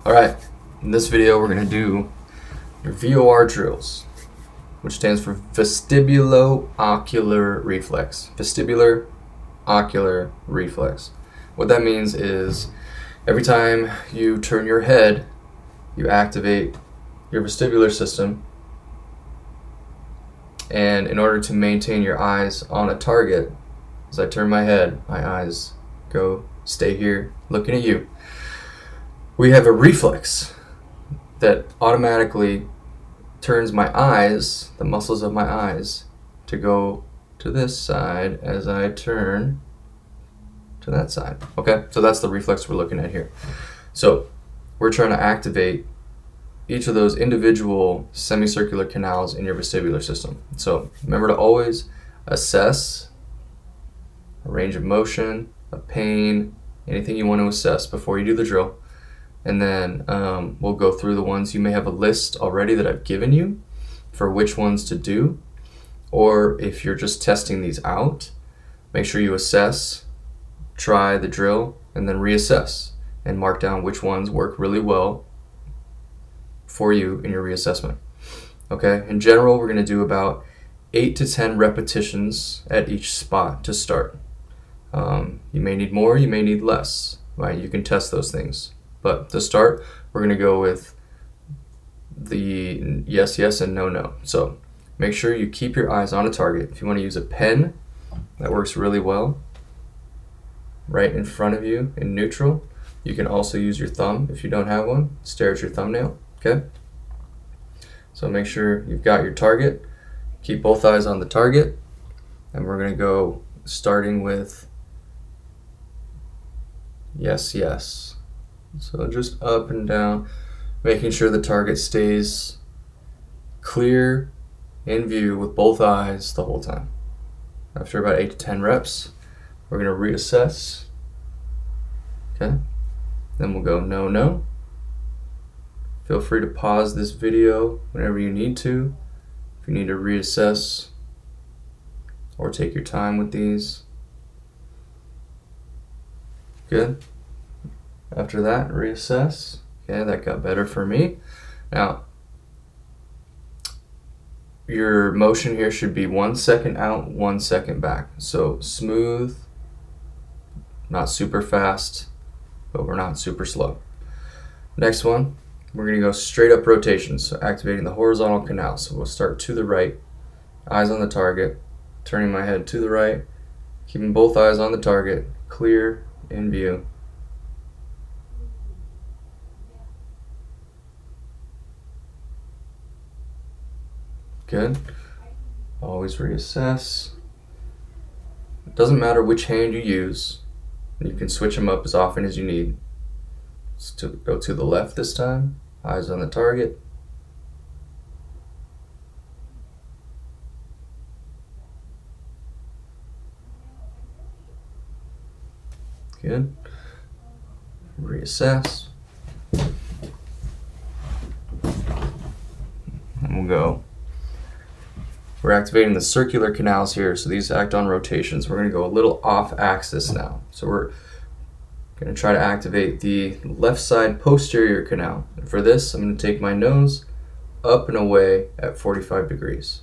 Alright, in this video we're going to do your VOR drills, which stands for Vestibulo-Ocular Reflex. Vestibular-Ocular Reflex. What that means is every time you turn your head, you activate your vestibular system, and in order to maintain your eyes on a target, as I turn my head, my eyes stay here looking at you. We have a reflex that automatically turns my eyes, the muscles of my eyes, to go to this side as I turn to that side. Okay, so that's the reflex we're looking at here. So we're trying to activate each of those individual semicircular canals in your vestibular system. So remember to always assess a range of motion, a pain, anything you want to assess before you do the drill. And then we'll go through the ones. You may have a list already that I've given you for which ones to do. Or if you're just testing these out, make sure you assess, try the drill, and then reassess and mark down which ones work really well for you in your reassessment. Okay, in general, we're going to do about 8 to 10 repetitions at each spot to start. You may need more, you may need less, right? You can test those things. But to start, we're going to go with the yes, yes, and no, no. So make sure you keep your eyes on a target. If you want to use a pen, that works really well right in front of you in neutral. You can also use your thumb if you don't have one. Stare at your thumbnail, okay? So make sure you've got your target. Keep both eyes on the target. And we're going to go starting with yes, yes. So just up and down, making sure the target stays clear in view with both eyes the whole time. After about 8 to 10 reps, we're going to reassess. Okay? Then we'll go no, no. Feel free to pause this video whenever you need to. If you need to reassess or take your time with these. Good. After that, reassess. Okay, that got better for me. Now, your motion here should be 1 second out, 1 second back. So smooth, not super fast, but we're not super slow. Next one, we're going to go straight up rotations, so activating the horizontal canal. So we'll start to the right, eyes on the target, turning my head to the right, keeping both eyes on the target, clear in view. Good. Always reassess. It doesn't matter which hand you use. You can switch them up as often as you need. So go to the left this time. Eyes on the target. Good. Reassess. And we'll go. We're activating the circular canals here, so these act on rotations. We're going to go a little off axis now. So we're going to try to activate the left side posterior canal. And for this, I'm going to take my nose up and away at 45 degrees.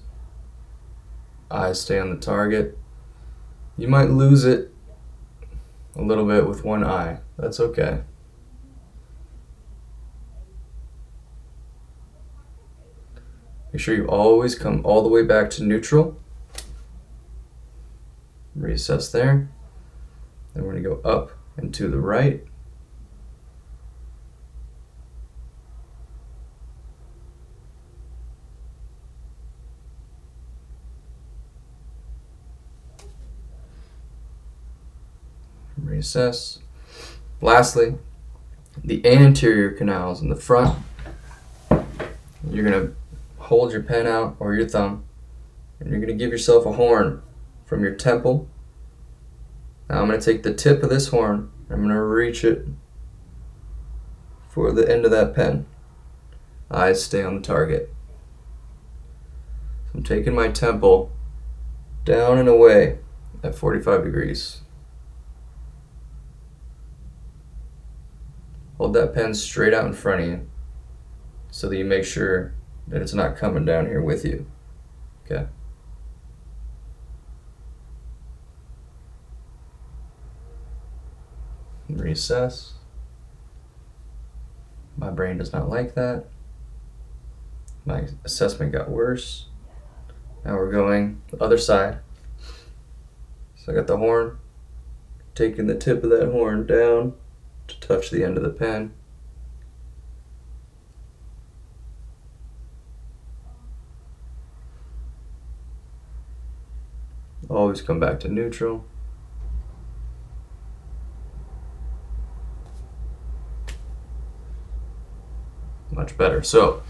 Eyes stay on the target. You might lose it a little bit with one eye. That's okay. Make sure you always come all the way back to neutral. Reassess there. Then we're going to go up and to the right. Reassess. Lastly, the anterior canals in the front. You're going to hold your pen out or your thumb, and you're going to give yourself a horn from your temple. Now I'm going to take the tip of this horn, I'm going to reach it for the end of that pen. Eyes stay on the target. So I'm taking my temple down and away at 45 degrees. hold that pen straight out in front of you so that you make sure that it's not coming down here with you. Okay. Reassess. My brain does not like that. My assessment got worse. Now we're going the other side. So I got the horn, taking the tip of that horn down to touch the end of the pen. Always come back to neutral. Much better. So,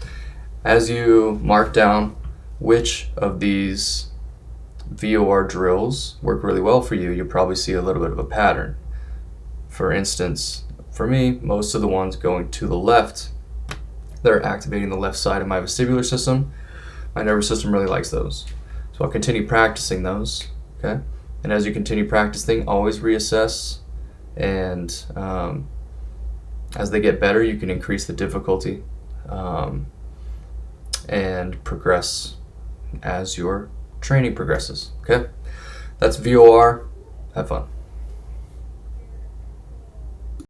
as you mark down which of these VOR drills work really well for you, you'll probably see a little bit of a pattern. For instance, for me, most of the ones going to the left, they're activating the left side of my vestibular system. My nervous system really likes those. So I'll continue practicing those, okay? And as you continue practicing, always reassess, and as they get better, you can increase the difficulty and progress as your training progresses, okay? That's VOR. Have fun.